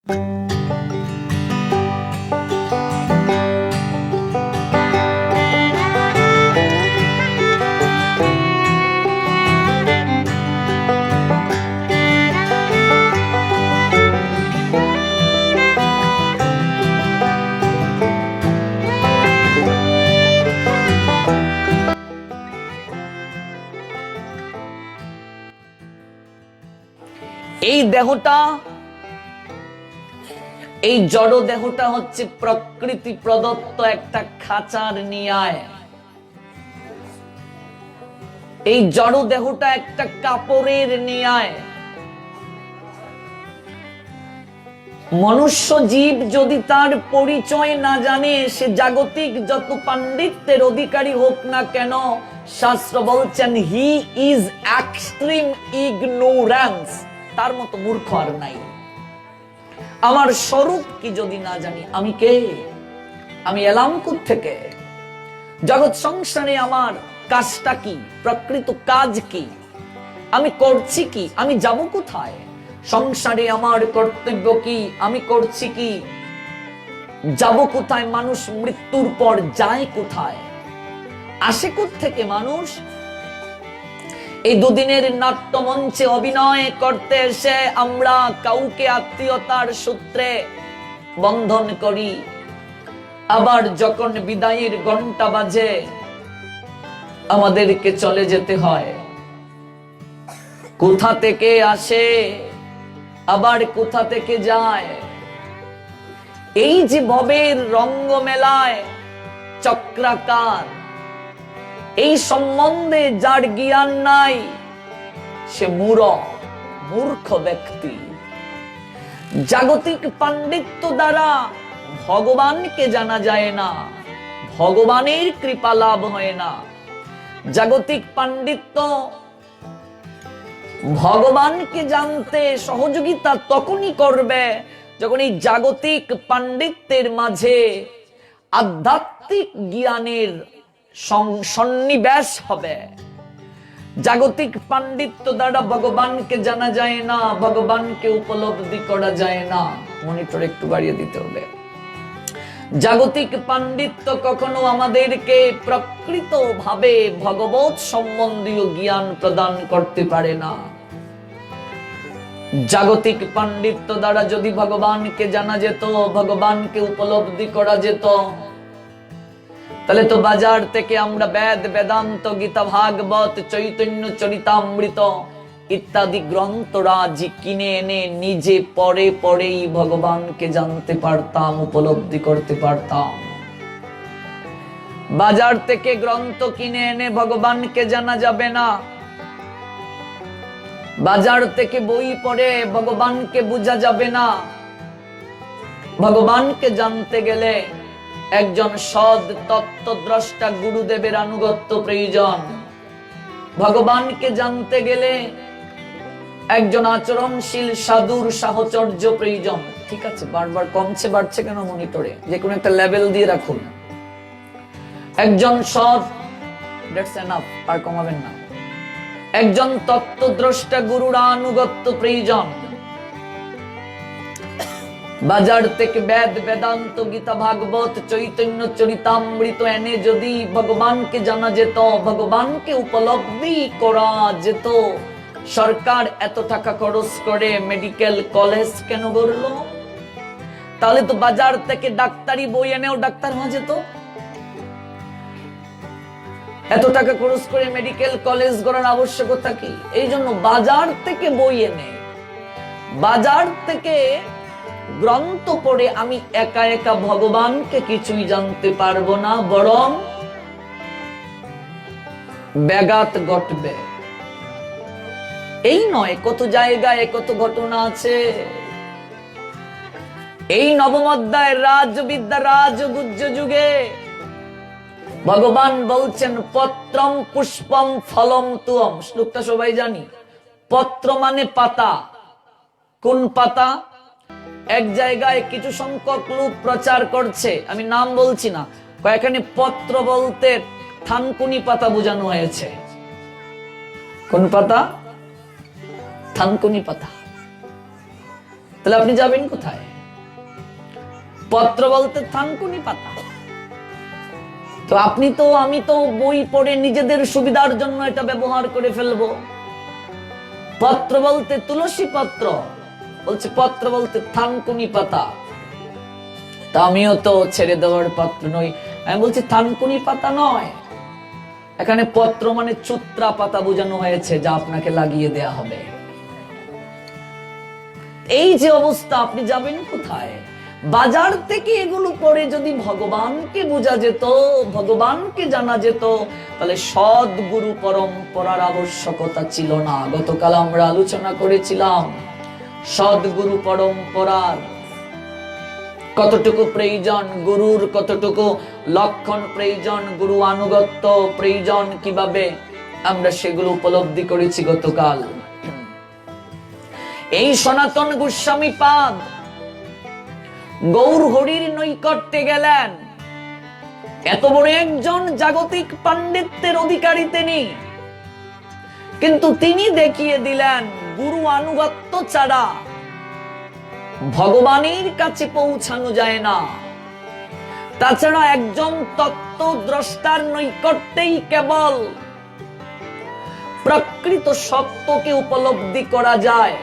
এই দেহটা, এই জড় দেহটা হচ্ছে প্রকৃতি প্রদত্ত একটা খাঁচার নিয়ায়। এই জড় দেহটা একটা কাপড়ের নিয়ায়। মনুষ্য জীব যদি তার পরিচয় না জানে, সে জাগতিক যত পাণ্ডিত্যের অধিকারী হোক না কেন, শাস্ত্র বলছেন হি ইজ এক্সট্রিম ইগনোরেন্স, তার মতো মূর্খ আর নাই। আমার স্বরূপ কি যদি না জানি, আমি কে, আমি এলাম কোত্থেকে, জগৎ সংসারে আমার কাজটা কি, প্রকৃত কাজ কি, আমি করছি কি, আমি যাব কোথায়, সংসারে আমার কর্তব্য কি, আমি করছি কি, যাব কোথায়, মানুষ মৃত্যুর পর যায় কোথায়, আসে কোত্থেকে মানুষ। এই দুদিনের নাট্যমঞ্চে অভিনয় করতে এসে আমরা কাউকে আত্মীয়তার সূত্রে বন্ধন করি, আবার যখন বিদায়ের ঘন্টা বাজে আমাদেরকে চলে যেতে হয়। কোথা থেকে আসে আবার কোথা থেকে যায়, এই যে ভবের রঙ্গ মেলায় চক্রাকার, এই সম্বন্ধে যার জ্ঞান নাই সে মূর্খ ব্যক্তি। জাগতিক পাণ্ডিত্য দ্বারা ভগবানকে জানা যায় না, ভগবানের কৃপা লাভ হয় না। জাগতিক পাণ্ডিত্য ভগবানকে জানতে সহযোগিতা তখনই করবে যখন এই জাগতিক পাণ্ডিত্যের মাঝে আধ্যাত্মিক জ্ঞানের সন্নিবেশ হবে। জাগতিক পাণ্ডিত্য দ্বারা ভগবানকে জানা যায় না, ভগবানকে উপলব্ধি করা যায় না। মনিটর একটু বাড়িয়ে দিতে হবে। জাগতিক পাণ্ডিত্য কখনো আমাদেরকে প্রকৃতভাবে ভগবত সম্বন্ধীয় জ্ঞান প্রদান করতে পারে না। জাগতিক পাণ্ডিত্য দ্বারা যদি ভগবানকে জানা যেত, ভগবানকে উপলব্ধি করা যেত, তাহলে তো বাজার থেকে আমরা বেদ, বেদান্ত, গীতা, ভাগবত, চৈতন্য চরিতামৃত ইত্যাদি গ্রন্থরাজি কিনে এনে নিজে পড়ে পড়েই ভগবানকে জানতে পারতাম, উপলব্ধি করতে পারতাম। বাজার থেকে গ্রন্থ কিনে এনে ভগবানকে জানা যাবে না। বাজার থেকে বই পড়ে ভগবানকে বোঝা যাবে না। ভগবানকে জানতে গেলে একজন সৎ তত্ত্বদ্রষ্টা গুরুদেবের আনুগত্য প্রয়োজন। ভগবানকে জানতে গেলে একজন আচরণশীল সাধুর সাহচর্য প্রয়োজন। ঠিক আছে, বারবার কমছে বাড়ছে কেন মনিটরে? যে কোনো একটা লেভেল দিয়ে রাখুন। একজন সৎ, দ্যাটস এনাফ, আর কমাবেন না। একজন তত্ত্বদ্রষ্টা গুরুর আনুগত্য প্রয়োজন। বাজার থেকে বেদ, বেদান্ত, গীতা, ভাগবত, চৈতন্য চরিতামৃত এনে যদি ভগবানকে জানা যেত, ভগবানকে উপলব্ধি করা যেত, সরকার এত টাকা খরচ করে মেডিকেল কলেজ কেন গড়ল? তাহলে তো বাজার থেকে ডাক্তারি বই এনেও ডাক্তার হওয়া যেত। এত টাকা খরচ করে মেডিকেল কলেজ গড়ার আবশ্যকতা কি? এই জন্য বাজার থেকে বই এনে, বাজার থেকে গ্রন্থ পড়ে আমি একা একা ভগবানকে কিছুই জানতে পারবো না, বরং ব্যাঘাত ঘটবে। এই নয়, কত জায়গায় কত ঘটনা আছে। এই নবম অধ্যায় রাজবিদ্যা রাজগুহ্য যুগে ভগবান বলছেন পত্রম পুষ্পম ফলম তুয়ম। শ্লোকটা সবাই জানি। পত্র মানে পাতা। কোন পাতা? এক জায়গায় কিছু সংখ্যক লোক প্রচার করছে, আমি নাম বলছি না, এখানে পত্র বলতে থানকুনি পাতা বোঝানো হয়েছে। কোন পাতা? থানকুনি পাতা। তাহলে আপনি যাবেন কোথায়? পত্র বলতে থানকুনি পাতা। তো আপনি তো আমি তো বই পড়ে নিজেদের সুবিধার জন্য এটা ব্যবহার করে ফেলবো। পত্র বলতে তুলসী পত্র, বলছে পত্র বলতে থানকুনি পাতা। তা আমিও তো ছেড়ে দেওয়ার পাত্র নই। আমি বলছি থানকুনি পাতা নয়, এখানে পত্র মানে চুত্রা পাতা বোঝানো হয়েছে, যা আপনাকে লাগিয়ে দেয়া হবে। এই যে অবস্থা, আপনি যাবেন কোথায়? বাজার থেকে এগুলো পড়ে যদি ভগবানকে বোঝা যেত, ভগবানকে জানা যেত, তাহলে সদ্গুরু পরম্পরার আবশ্যকতা ছিল না। গতকাল আমরা আলোচনা করেছিলাম সদ্গুরু পরম্পরার কতটুকু প্রয়োজন, গুরুর কতটুকু লক্ষণ প্রয়োজন, গুরু আনুগত্য প্রয়োজন, কিভাবে আমরা সেগুলো উপলব্ধি করেছি গতকাল। এই সনাতন গোস্বামী পাদ গৌর হরির নৈকট্যে গেলেন। এত বড় একজন জাগতিক পাণ্ডিত্যের অধিকারী তিনি, কিন্তু তিনি দেখিয়ে দিলেন গুরু আনুগত্য ছাড়া ভগবানের কাছে পৌঁছানো যায় না। তাছাড়া একজন তত্ত্বদ্রষ্টার নৈকট্যেই কেবল প্রকৃত সত্যকে উপলব্ধি করা যায়।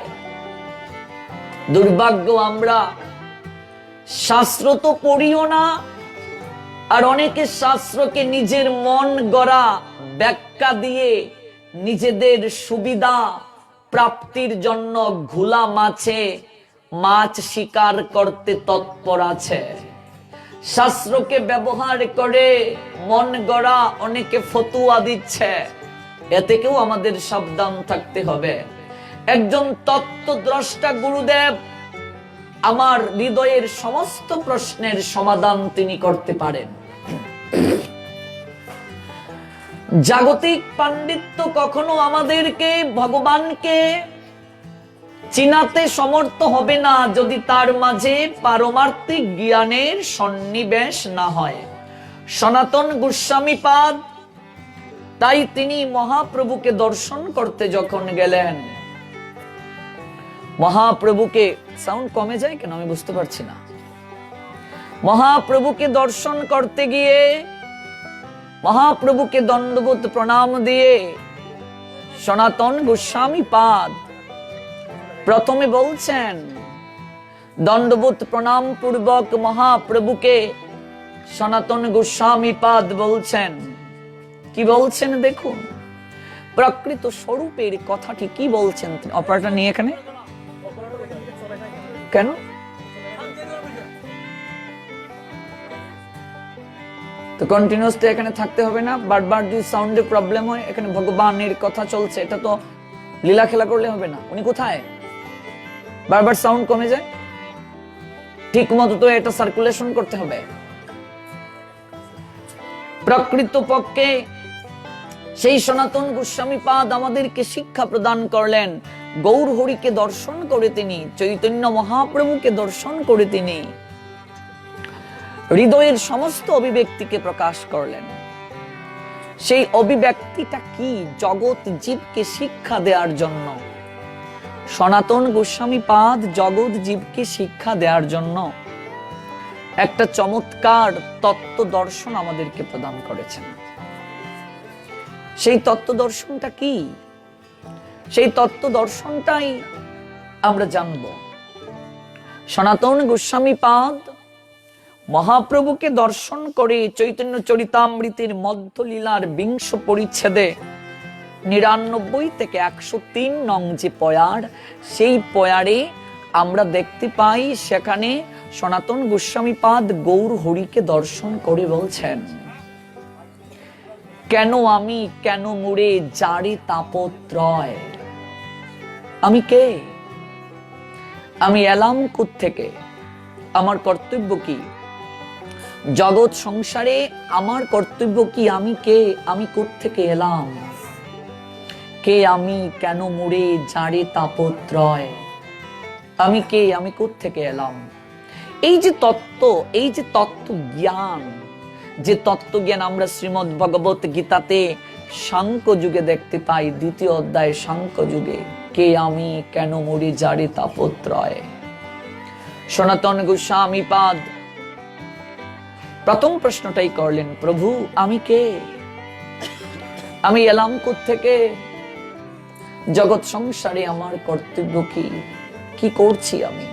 দুর্ভাগ্য, আমরা শাস্ত্র তো পড়িও না, আর অনেকে শাস্ত্রকে নিজের মন গড়া ব্যাখ্যা দিয়ে নিজেদের সুবিধা প্রাপ্তির জন্য ঘোলা মাছে মাছ শিকার করতে তৎপর আছে। শাস্ত্রকে ব্যবহার করে মন গড়া অনেকে ফতুয়া দিচ্ছে, এ থেকেও আমাদের সাবধান থাকতে হবে। একজন তত্ত্বদ্রষ্টা গুরুদেব আমার হৃদয়ের সমস্ত প্রশ্নের সমাধান তিনি করতে পারেন। জাগতিক পাণ্ডিত্য কখনো আমাদেরকে ভগবানকে চিনাতে সমর্থ হবে না যদি তার মাঝে পারমার্থিক জ্ঞানের সন্নিবেশ না হয়। সনাতন গোস্বামী পাদ তাই তিনি মহাপ্রভুকে দর্শন করতে যখন গেলেন, মহাপ্রভুকে, সাউন্ড কমে যায় কেন আমি বুঝতে পারছি না। মহাপ্রভুকে দর্শন করতে গিয়ে মহাপ্রভুকে দণ্ডবোধ প্রণাম দিয়ে সনাতন গোস্বামী পাদ প্রথমে বলছেন, দণ্ডবোধ প্রণাম পূর্বক মহাপ্রভুকে সনাতন গোস্বামী পাদ বলছেন, কি বলছেন দেখুন, প্রকৃত স্বরূপের কথাটি কি বলছেন। অপারেটর নিয়ে এখানে কেন? তো কন্টিনিউয়াসলি এখানে থাকতে হবে না, বারবার যদি সাউন্ডে প্রবলেম হয়, এখানে ভগবানের কথা চলছে, এটা তো লীলা খেলা করলে হবে না। উনি কোথায়? বারবার সাউন্ড কমে যায়, ঠিক মতো তো এটা সার্কুলেশন করতে হবে। প্রকৃত পক্ষে সেই সনাতন গোস্বামী পাদ আমাদেরকে শিক্ষা প্রদান করলেন। গৌর হরিকে দর্শন করে তিনি, চৈতন্য মহাপ্রভুকে দর্শন করে তিনি হৃদয়ের সমস্ত অভিব্যক্তিকে প্রকাশ করলেন। সেই অভিব্যক্তিটা কি? জগৎ জীবকে শিক্ষা দেওয়ার জন্য। সনাতন গোস্বামী পাদ জগৎ জীবকে শিক্ষা দেওয়ার জন্য একটা চমৎকার তত্ত্ব দর্শন আমাদেরকে প্রদান করেছেন। সেই তত্ত্ব দর্শনটা কি? সেই তত্ত্ব দর্শনটাই আমরা জানব। সনাতন গোস্বামী পাদ মহাপ্রভুকে দর্শন করে চৈতন্য চরিতামৃতের মধ্যলীলার 20 পরিচ্ছেদে 99 থেকে 103 নং যে পয়ার, সেই পয়ারে আমরা দেখতে পাই, সেখানে সনাতন গোস্বামী পাদ গৌর হরিকে দর্শন করে বলছেন, কেন আমি, কেন মুড়ে জারি তাপত্রয়। আমি কে? আমি এলাম কোত্থেকে? আমার কর্তব্য কি জগৎ সংসারে? আমার কর্তব্য কি? আমি কে? আমি কোত্থেকে এলাম? কে আমি? কেন মুড়ে জারি তাপত্রয়। আমি কে? আমি কোত্থেকে এলাম? এই যে তত্ত্ব, এই যে তত্ত্ব জ্ঞান, যে তত্ত্ব জ্ঞান আমরা শ্রীমদ্ ভগবত গীতাতে সাংখ্য যুগে দেখতে পাই, 2য় অধ্যায় সাংখ্য যুগে, কে আমি, কেন মরি জারি তাপত্রয়। সনাতন গোস্বামী পাদ প্রথম প্রশ্নটাই করলেন, প্রভু আমি কে? আমি এলাম কোত্থেকে? জগৎ সংসারে আমার কর্তব্য কি? কি করছি আমি?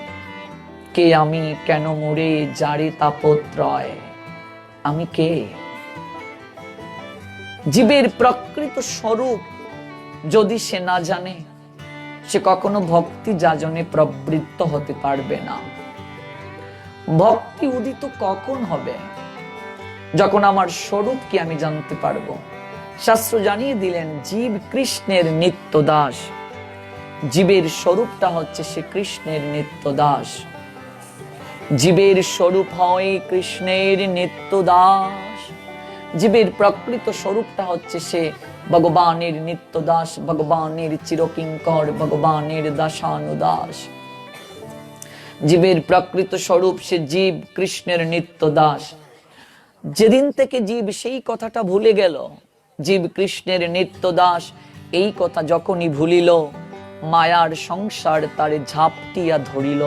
কে আমি? কেন মোরে যারে তাপত্রয়? আমি কে? জীবের প্রকৃত স্বরূপ যদি সে না জানে, সে কখনো ভক্তি যাজনে প্রবৃত্ত হতে পারবে না। ভক্তি উদিত কখন হবে? যখন আমার স্বরূপ কি আমি জানতে পারবো। শাস্ত্র জানিয়ে দিলেন, জীব কৃষ্ণের নিত্য দাস। জীবের স্বরূপটা হচ্ছে সে কৃষ্ণের নিত্য দাস। জীবের স্বরূপ হয় কৃষ্ণের নিত্য দাস। জীবের প্রকৃত স্বরূপটা হচ্ছে সে ভগবানের নিত্য দাস, ভগবানের চিরকিঙ্কর, ভগবানের দাসানুদাস। জীবের প্রকৃত স্বরূপ সে জীব কৃষ্ণের নিত্য দাস। যেদিন থেকে জীব সেই কথাটা ভুলে গেল, জীব কৃষ্ণের নিত্য দাস, এই কথা যখনই ভুলিল, মায়ার সংসার তারে ঝাপটিয়া ধরিল।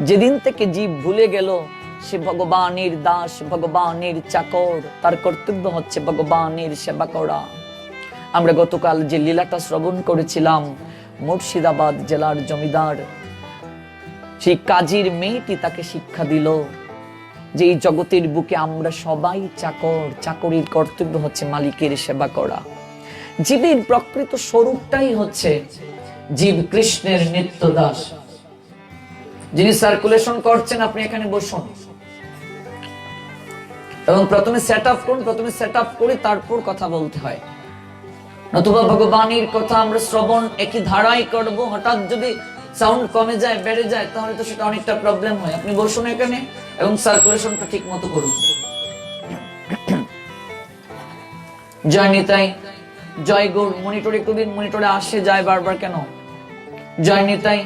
যেদিন থেকে জীব ভুলে গেল সে ভগবানের দাস, ভগবানের চাকর, তার কর্তব্য হচ্ছে ভগবানের সেবা করা। আমরা গতকাল যে লীলাটা শ্রবণ করেছিলাম, মুর্শিদাবাদ জেলার জমিদার সেই কাজীর মেয়েটি তাকে শিক্ষা দিল যে এই জগতের বুকে আমরা সবাই চাকর, চাকরির কর্তব্য হচ্ছে মালিকের সেবা করা। জীবের প্রকৃত স্বরূপটাই হচ্ছে জীব কৃষ্ণের নিত্য দাস। যিনি সার্কুলেশন করছেন, আপনি এখানে বসুন এবং প্রথমে সেট আপ করুন। প্রথমে সেট আপ করে তারপর কথা বলতে হয়, নতুবা ভগবানের কথা আমরা শ্রবণ একই ধারায় করব। হঠাৎ যদি সাউন্ড কমে যায়, বেড়ে যায়, তাহলে তো সেটা অনেকটা প্রবলেম হয়। আপনি বসুন এখানে এবং সার্কুলেশনটা ঠিক মতো করুন। জয় নিতাই, জয় গৌর। মনিটরে কবির, মনিটরে আসে যায় বারবার কেন? জয় নিতাই।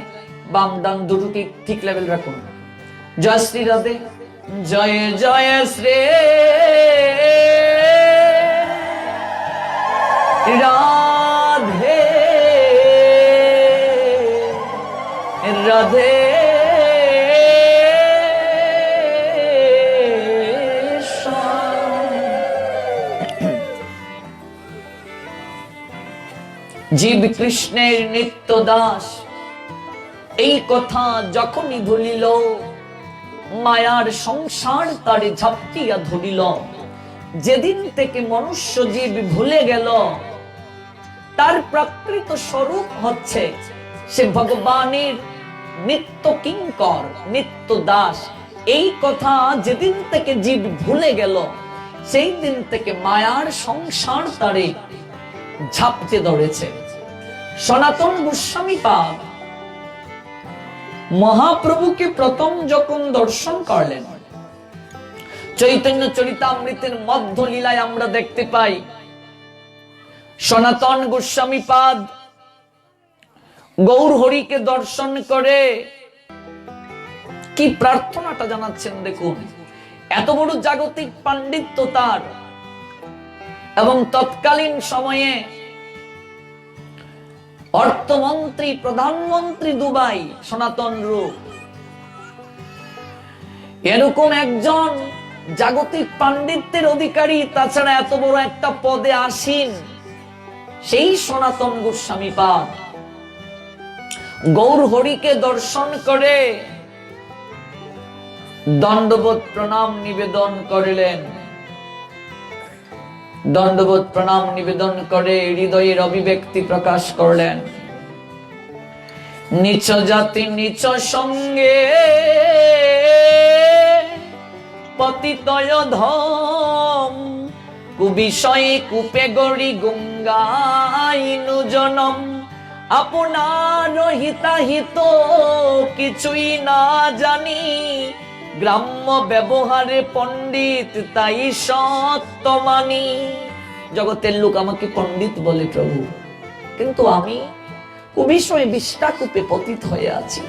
বাম ডান দুটো ঠিক লেভেল রাখুন। জয় শ্রী রাধে, জয় জয় শ্রী রাধে রাধে। জীব কৃষ্ণের নিত্য দাস, এই কথা যখনই ভুলিল, মায়ার সংসার তারে ঝাপটিয়া ধরিল। যেদিন থেকে মনুষ্য জীব ভুলে গেল তার প্রকৃত স্বরূপ হচ্ছে সে ভগবানের নিত্য কিঙ্কর, নিত্য দাস, এই কথা যেদিন থেকে জীব ভুলে গেল, সেই দিন থেকে মায়ার সংসার তারে ঝাপটে ধরেছে। সনাতন গোস্বামী পাদ মহাপ্রভুকে প্রথম যখন দর্শন করলেন, চৈতন্য চরিতামৃতের মধ্য লীলায় আমরা দেখতে পাই সনাতন গোস্বামী পাদ গৌর হরিকে দর্শন করে কি প্রার্থনাটা জানাচ্ছেন দেখুন। এত বড় জাগতিক পাণ্ডিত্য তার, এবং তৎকালীন সময়ে অর্থমন্ত্রী, প্রধানমন্ত্রী দুবাই, সনাতন রূপ। এরকম একজন জাগতিক পাণ্ডিত্যের অধিকারী, তাছাড়া এত বড় একটা পদে আসীন সেই সনাতন গোস্বামী পাদ গৌর হরিকে দর্শন করে দণ্ডবোধ প্রণাম নিবেদন করলেন। দণ্ডবোধ প্রণাম নিবেদন করে হৃদয়ের অভিব্যক্তি প্রকাশ করলেন। নিচ জাতি নিচ সঙ্গে পতিতয় ধম, কুবিষয়ে কূপে গড়ি গঙ্গাইনু জনম। আপনার হিতাহিত কিছুই না জানি, গ্রাম্য ব্যবহারে পণ্ডিত তাই সত্য মানি। জগতের লোক আমাকে পণ্ডিত বলে প্রভু, কিন্তু আমি কুবিষয়ে বিষ্টাকূপে পতিত হয়ে আছি।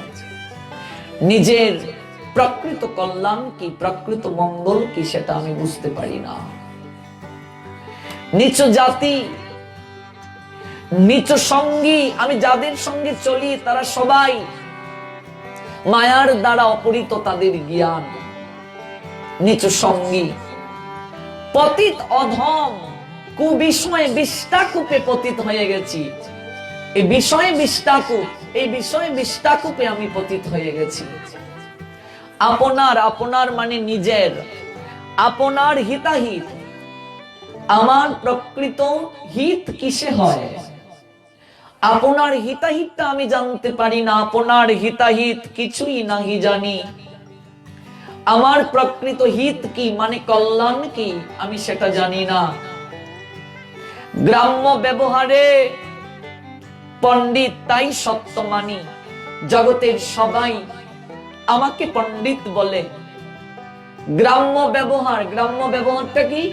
নিজের প্রকৃত কল্যাণ কি, প্রকৃত মঙ্গল কি, সেটা আমি বুঝতে পারি না। নিচ জাতি, নিচ সঙ্গী, আমি যাদের সঙ্গে চলি তারা সবাই মায়ার দ্বারা অপহৃত, তাদের জ্ঞান। নিচু সঙ্গী, পতিত অধম, কুবিষয়ে বিষ্টাকূপে পতিত হয়ে গেছি। এই বিষয়ে বিষ্টাকূপ, এই বিষয়ে বিষ্টাকূপে আমি পতিত হয়ে গেছি। আপনার, আপনার মানে নিজের, আপনার হিতাহিত। আমার প্রকৃত হিত কিসে হয়? আপনার হিতাহিতটা আমি জানতে পারি না, আপনার হিতাহিত কিছুই নাহি জানি। আমার প্রকৃত হিত কি মানে কল্যাণ কি আমি সেটা জানি না। গ্রাম্য ব্যবহারে পণ্ডিত তাই সত্য মানি, জগতের সবাই আমাকে পণ্ডিত বলে। গ্রাম্য ব্যবহার, গ্রাম্য ব্যবহারটা কি?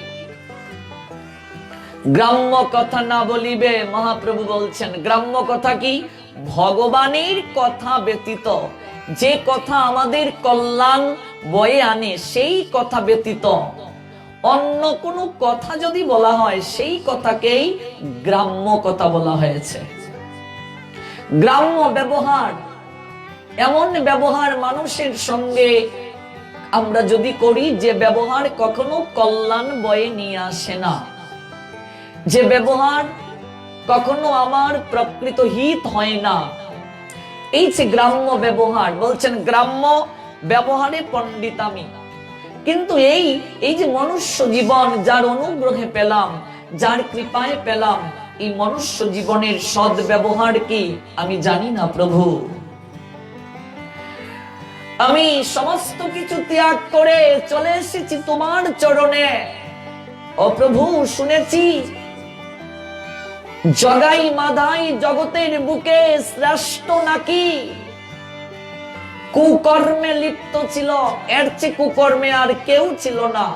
গ্রাম্য কথা না বলিবে, মহাপ্রভু বলছেন। গ্রাম্য কথা কি? ভগবানের কথা ব্যতীত যে কথা আমাদের কল্যাণ বয়ে আনে, সেই কথা ব্যতীত অন্য কোনো কথা যদি বলা হয়, সেই কথাকেই গ্রাম্য কথা বলা হয়েছে। গ্রাম্য ব্যবহার এমন ব্যবহার মানুষের সঙ্গে আমরা যদি করি যে ব্যবহার কখনো কল্যাণ বয়ে নিয়ে আসে না, যে ব্যবহার কখনো আমার প্রকৃত হিত হয় না, এই যে গ্রাম্য ব্যবহার। বলছেন গ্রাম্য ব্যবহারে পণ্ডিত আমি। কিন্তু এই যে মনুষ্য জীবন যার অনুগ্রহে পেলাম, যার কৃপায় পেলাম, এই মনুষ্য জীবনের সদ ব্যবহার কি আমি জানি না প্রভু। আমি সমস্ত কিছু ত্যাগ করে চলে এসেছি তোমার চরণে। ও প্রভু, শুনেছি জগাই মাদাই জগতের বুকে শ্রেষ্ঠ নাকি কুকর্মে লিপ্ত ছিল, এর চেয়ে কুকর্মে আর কেউ ছিল না।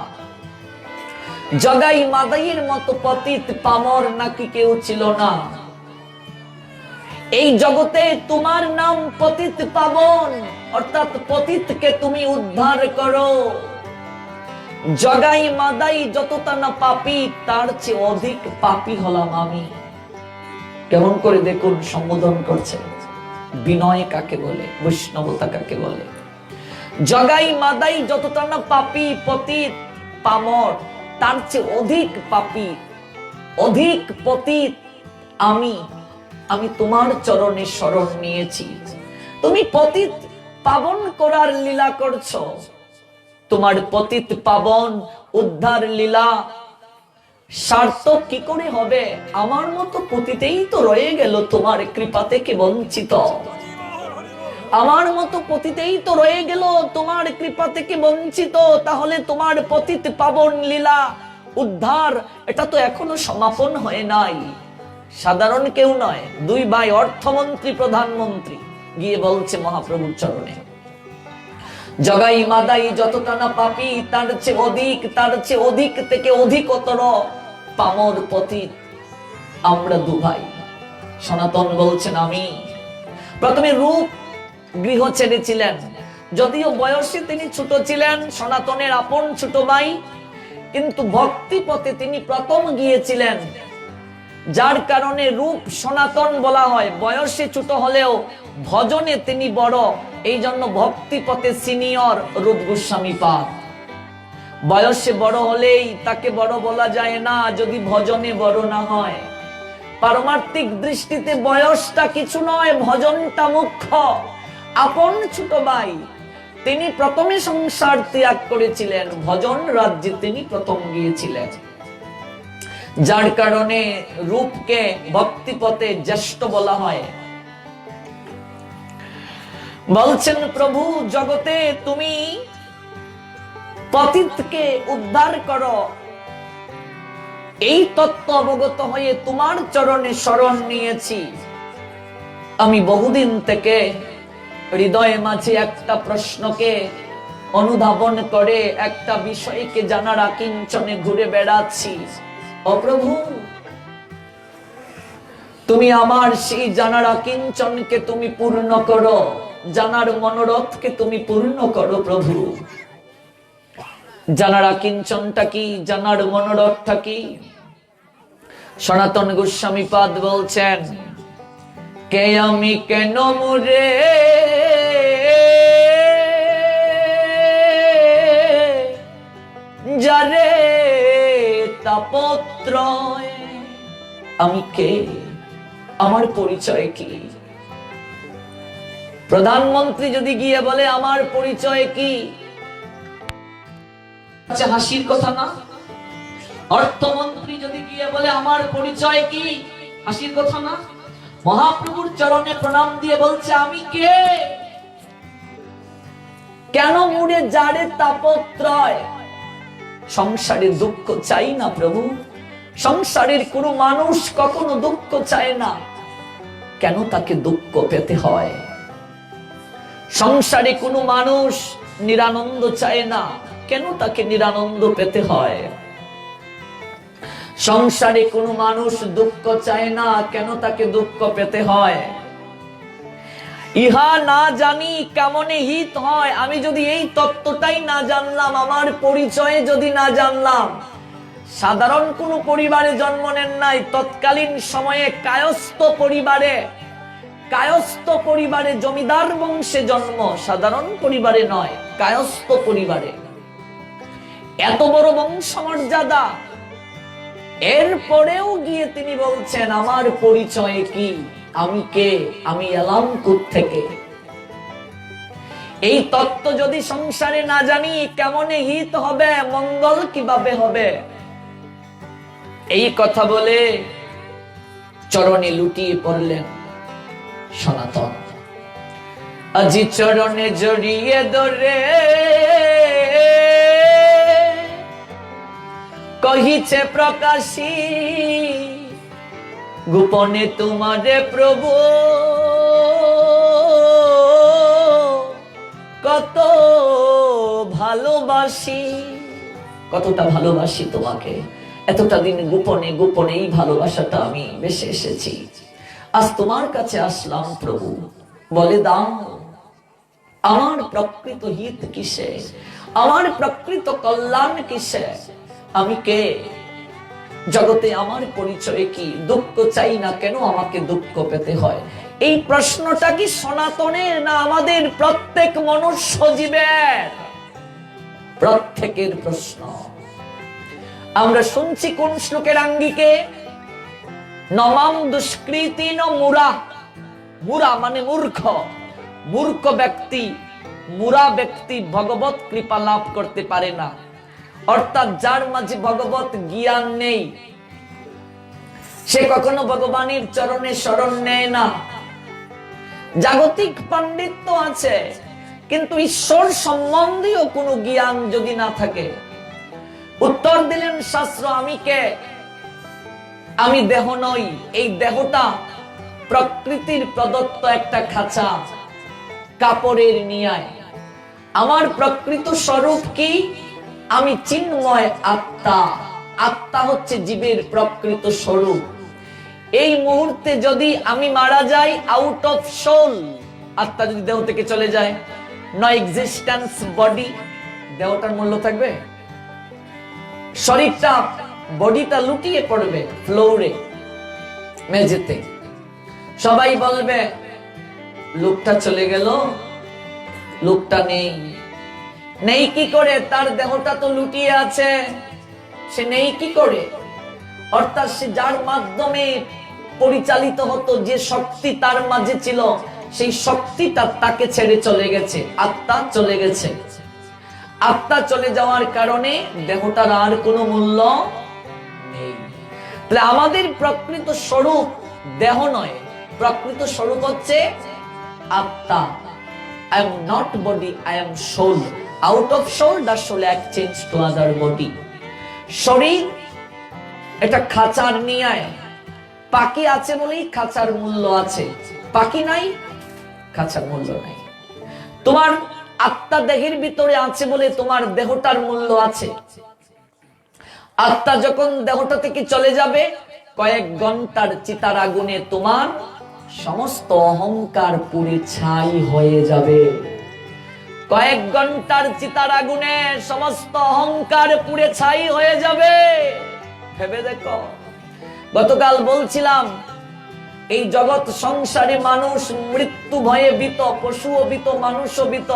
জগাই মাদাইয়ের মতো পতিত পামর নাকি কেউ ছিল না। এই জগতে তোমার নাম পতিত পাবন, অর্থাৎ পতিতকে তুমি উদ্ধার করো। জগাই মাদাই যতটা না পাপী, তার চেয়ে অধিক পাপী হলাম আমি। কেমন করে দেখুন সম্বোধন করছে। বিনয় কাকে বলে, বৈষ্ণবতা কাকে বলে। জগাই মাদাই যতটা না পাপী, পতিত পামর, তার চেয়ে অধিক পাপী, অধিক পতিত আমি। আমি তোমার চরণে শরণ নিয়েছি। তুমি পতিত পাবন করার লীলা করছো। তোমার পতিত পাবন উদ্ধার লীলা সার্থক কি করে হবে? আমার মতো পতিতেই তো রয়ে গেল তোমার কৃপা থেকে বঞ্চিত। আমার মতো পতিতেই তো রয়ে গেল তোমার কৃপা থেকে বঞ্চিত। তাহলে তোমার পতিত পাবন লীলা উদ্ধার, এটা তো এখনো সমাপন হয় নাই। সাধারণ কেউ নয়, দুই ভাই অর্থমন্ত্রী প্রধানমন্ত্রী গিয়ে বলছে মহাপ্রভুর চরণে, জগাই মাদাই যতটা না পাপী, তার চেয়ে অধিক, তার চেয়ে অধিক থেকে অধিকতর পামর পতিত আমরা দু ভাই। সনাতন বলছেন আমি। প্রথমে রূপ গৃহ ছেড়েছিলেন, যদিও বয়সে তিনি ছোট ছিলেন, সনাতনের আপন ছোট ভাই, কিন্তু ভক্তি পথে তিনি প্রথম গিয়েছিলেন, যার কারণে রূপ সনাতন বলা হয়। বয়সে ছোট হলেও ভজনে তিনি বড়, এই জন্য ভক্তি পথে সিনিয়র রূপ গোস্বামী পাদ। বয়সে বড় হলেই তাকে বড় বলা যায় না যদি ভজনে বড় না হয়। পারমার্থিক দৃষ্টিতে বয়সটা কিছু নয়, ভজনটা মুখ্য। আপন ছোট ভাই, তিনি প্রথমে সংসার ত্যাগ করেছিলেন, ভজন রাজ্যে তিনি প্রথম গিয়েছিলেন, যার কারণে রূপকে ভক্তি পথে জ্যেষ্ঠ বলা হয়। বলছেন প্রভু, জগতে তুমি পতিতকে উদ্ধার করো, এই তত্ত্ব অবগত হয়ে তোমার চরণে শরণ নিয়েছি। আমি বহুদিন থেকে হৃদয়ে মাঝে একটা প্রশ্নকে অনুধাবন করে, একটা বিষয়কে জানার আকিঞ্চনে ঘুরে বেড়াচ্ছি। ও প্রভু, তুমি আমার সেই জানার আকিঞ্চনকে তুমি পূর্ণ করো, জানার মনোরথকে তুমি পূর্ণ করো প্রভু। জানার আকিঞ্চনটা কি, জানার মনোরথটা কি? সনাতন গোস্বামী পাদ বলছেন, কে আমি কেন মুরে তাপত্রয়। আমি কে, আমার পরিচয় কি? প্রধানমন্ত্রী যদি গিয়ে বলে আমার পরিচয় কি, আচ্ছা হাসির কথা না? অর্থমন্ত্রী যদি গিয়ে বলে আমার পরিচয় কি, হাসির কথা না? মহাপ্রভুর চরণে প্রণাম দিয়ে বলছে আমি কে? কেন মুড়ে যারে তাপত্রয়? সংসারে দুঃখ চাই না প্রভু, সংসারের কোনো মানুষ কখনো দুঃখ চায় না, কেন তাকে দুঃখ পেতে হয়? সংসারে কোনো মানুষ নিরানন্দ চায় না, কেন তাকে নিরানন্দ পেতে হয়? সংসারে কোনো মানুষ দুঃখ চায় না, কেন তাকে দুঃখ পেতে হয়? ইহা না জানি কেমনে হিত হয়। আমি যদি এই তত্ত্বটাই না জানলাম, আমার পরিচয় যদি না জানলাম, সাধারণ কোনো পরিবারে জন্ম নেন নাই, তৎকালীন সময়ে কায়স্থ পরিবারে জমিদার বংশে জন্ম, সাধারণ পরিবারে নয়, কায়স্থ পরিবারে। এত বড় বংশমর্যাদা, এরপরেও গিয়ে তিনি বলছেন আমার পরিচয় কি, আমি কে, আমি এলাম কোত্থেকে? এই তত্ত্ব যদি সংসারে না জানি, কেমনে হিত হবে, মঙ্গল কিভাবে হবে? এই কথা বলে চরণে লুটিয়ে পড়লেন সনাতন। আজি চরণে জড়িয়ে ধরে কহিছে প্রকাশী, গোপনে তোমারে প্রভু কত ভালোবাসি। কতটা ভালোবাসি তোমাকে, এতটা দিন গোপনে গোপনে এই ভালোবাসাটা আমি বেশি এসেছি, আজ তোমার কাছে আসলাম প্রভু, বলে দাও আমার প্রকৃত হিত কিসে, আমার প্রকৃত কল্যাণ কিসে, আমি কে, জগতে আমার পরিচয় কি, দুঃখ চাই না কেন আমাকে দুঃখ পেতে হয়? এই প্রশ্নটা কি সনাতনের না আমাদের প্রত্যেক মনুষ্য জীবের? প্রত্যেকের প্রশ্ন। আমরা শুনছি কোন শ্লোকের আঙ্গিকে, নমাম দুষ্কৃতি ন মুরা। মুরা মানে মূর্খ, মূর্খ ব্যক্তি, মুরা ব্যক্তি ভগবত কৃপা লাভ করতে পারে না। অর্থাৎ যার মাঝে ভগবত জ্ঞান নেই, সে কখনো ভগবানের চরণে শরণ নেয় না। জাগতিক পাণ্ডিত্য আছে, কিন্তু ঈশ্বর সম্বন্ধীয় কোনো জ্ঞান যদি না থাকে, উত্তর দিলেন শাস্ত্র, আমি কে? আমি দেহ নই, এই দেহটা প্রকৃতির প্রদত্ত একটা খাঁচা, কাপড়ের নিয়ায়। আমার প্রকৃত স্বরূপ কি? আমি চিন্ময় আত্মা। আত্মা হচ্ছে জীবের প্রকৃত স্বরূপ। এই মুহূর্তে যদি আমি মারা যাই, আউট অফ সোল, আত্মা যদি দেহ থেকে চলে যায়, নো এক্সিস্টেন্স বডি, দেহটার মূল্য থাকবে? শরীরটা, বডিটা লুটিয়ে পড়বে ফ্লোরে, মেঝেতে। সবাই বলবে লোকটা চলে গেল, লোকটা নেই। নেই কি করে? তার দেহটা তো লুটিয়ে আছে, সে নেই কি করে? অর্থাৎ সে যার মাধ্যমে পরিচালিত হতো, যে শক্তি তার মাঝে ছিল, সেই শক্তিটা তাকে ছেড়ে চলে গেছে, আত্মা চলে গেছে। আত্মা চলে যাওয়ার কারণে দেহটার আর কোনো মূল্য নেই। তাহলে আমাদের প্রকৃত স্বরূপ দেহ নয়, প্রকৃত স্বরূপ হচ্ছে আত্মা। I am not body, I am soul. Out of soul, the soul exchange to other body. শরীর এটা খাঁচার নিয়ায়, পাখি আছে বলেই খাঁচার মূল্য আছে, পাখি নাই, খাঁচার মূল্য নাই। তোমার আত্মা দেহের ভিতরে আছে বলে তোমার দেহটার মূল্য আছে। আত্মা যখন দেহটা থেকে চলে যাবে, কয়েক ঘন্টার চিতার আগুনে তোমার সমস্ত অহংকার পুড়ে ছাই হয়ে যাবে। কয়েক ঘন্টার চিতার আগুনে সমস্ত অহংকার পুড়ে ছাই হয়ে যাবে। ভেবে দেখো, গতকাল বলছিলাম এই জগৎ সংসারে মানুষ মৃত্যু ভয়ে ভীত, পশুও ভীত, মানুষও ভীত।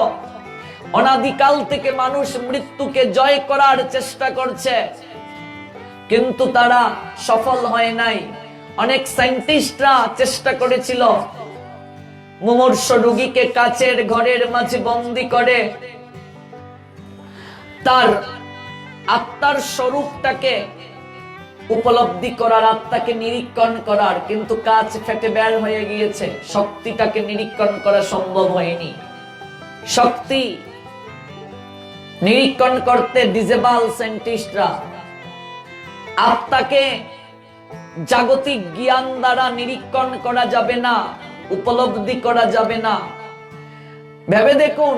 অনাদিকাল থেকে মানুষ মৃত্যুকে জয় করার চেষ্টা করছে, কিন্তু তারা সফল হয় নাই। অনেক সায়েন্টিস্টরা চেষ্টা করেছিল মুমূর্ষ রোগীকে কাচের ঘরের মাঝে বন্দী করে তার আত্মার স্বরূপটাকে উপলব্ধি করার, আত্মাকে নিরীক্ষণ করার, কিন্তু কাঁচ ফেটে বের হয়ে গিয়েছে, শক্তিটাকে নিরীক্ষণ করা সম্ভব হয়নি। শক্তি নিরীক্ষণ করতে ডিজেবল সায়েন্টিস্টরা, আত্মাকে জাগতিক জ্ঞান দ্বারা নিরীক্ষণ করা যাবে না, উপলব্ধি করা যাবে না। ভেবে দেখুন,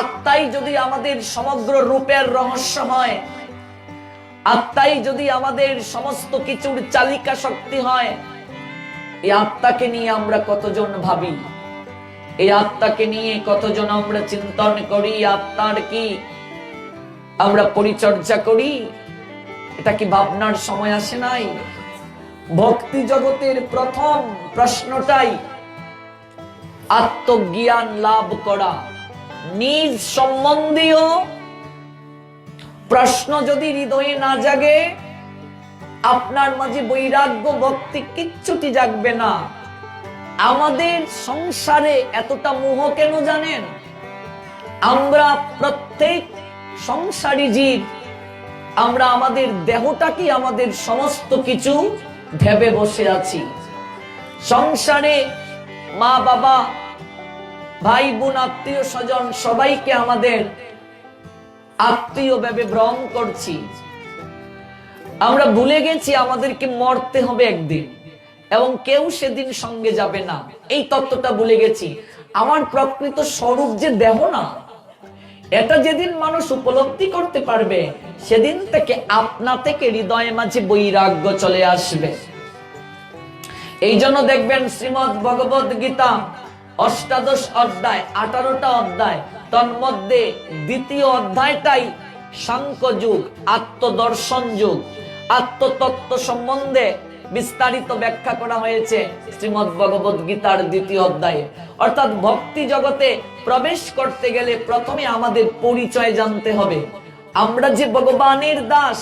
আত্মাই যদি আমাদের সমগ্র রূপের রহস্য হয়, আত্মাই যদি আমাদের সমস্ত কিছুর চালিকা শক্তি হয়, এই আত্মাকে নিয়ে আমরা কতজন ভাবি, এই আত্মাকে নিয়ে কতজন আমরা চিন্তন করি, আত্মার কি আমরা পরিচর্যা করি, এটা কি ভাবনার সময় আসে নাই? ভক্তি জগতের প্রথম প্রশ্নটাই আত্মজ্ঞান লাভ করা। নিজ সম্বন্ধীয় প্রশ্ন যদি হৃদয়ে না জাগে, আপনার মাঝে বৈরাগ্য ভক্তি কিচ্ছুটি জাগবে না। আমাদের সংসারে এতটা মোহ কেন জানেন? আমরা প্রত্যেক সংসারী জীব, আমরা আমাদের দেহটাকে আমাদের সমস্ত কিছু ভেবে বসে আছি। সংসারে মা বাবা, ভাই বোন, আত্মীয় স্বজন সবাইকে আমাদের আত্মীয় ভেবে ভ্রম করছি। আমরা ভুলে গেছি আমাদেরকে মরতে হবে একদিন, এবং কেউ সেদিন সঙ্গে যাবে না, এই তত্ত্বটা ভুলে গেছি। আমার প্রকৃত স্বরূপ যে দেহ না, এটা যেদিন মানুষ উপলব্ধি করতে পারবে, সেদিন থেকে আপনা থেকে হৃদয়ের মাঝে বৈরাগ্য চলে আসবে। এই জন্য দেখবেন শ্রীমদ্ ভগবদ গীতা অষ্টাদশ অধ্যায়, 18টা অধ্যায়, তন্মধ্যে দ্বিতীয় অধ্যায়টাই সাংখ্য যুগ, আত্মদর্শন যুগ, আত্মতত্ত্ব সম্বন্ধে বিস্তারিত ব্যাখ্যা করা হয়েছে শ্রীমদ্ ভগবদ গীতার দ্বিতীয় অধ্যায়ে। অর্থাৎ ভক্তি জগতে প্রবেশ করতে গেলে প্রথমে আমাদের পরিচয় জানতে হবে। আমরা যে ভগবানের দাস,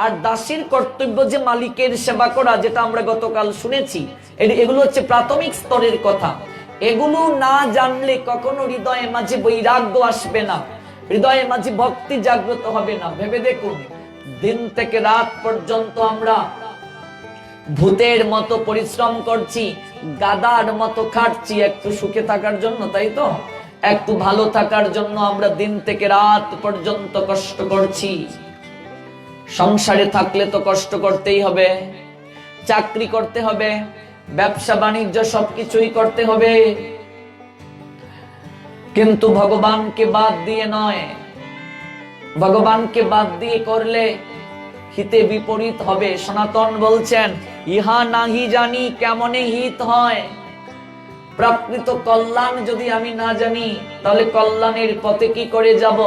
আর দাসীর কর্তব্য যে মালিকের সেবা করা, যেটা আমরা গতকাল শুনেছি, এগুলো হচ্ছে প্রাথমিক স্তরের কথা। এগুলো না জানলে কখনো হৃদয়ে মাঝে বৈরাগ্য আসবে না, হৃদয়ে মাঝে ভক্তি জাগ্রত হবে না। ভেবে দেখুন, দিন থেকে রাত পর্যন্ত আমরা ভূতের মতো পরিশ্রম করছি, গাদার মতো খাটছি একটু সুখে থাকার জন্য, তাই তো? একটু ভালো থাকার জন্য আমরা দিন থেকে রাত পর্যন্ত কষ্ট করছি। সংসারে থাকলে তো কষ্ট করতেই হবে, চাকরি করতে হবে, ব্যবসা বাণিজ্য সবকিছুই করতে হবে, কিন্তু ভগবানকে বাদ দিয়ে নয়। ভগবানকে বাদ দিয়ে করলে হিতে বিপরীত হবে। সনাতন বলছেন, ইহা নাহি জানি কেমনে হিত হয়। প্রকৃত কল্যাণ যদি আমি না জানি, তাহলে কল্যাণের পথে কি করে যাব?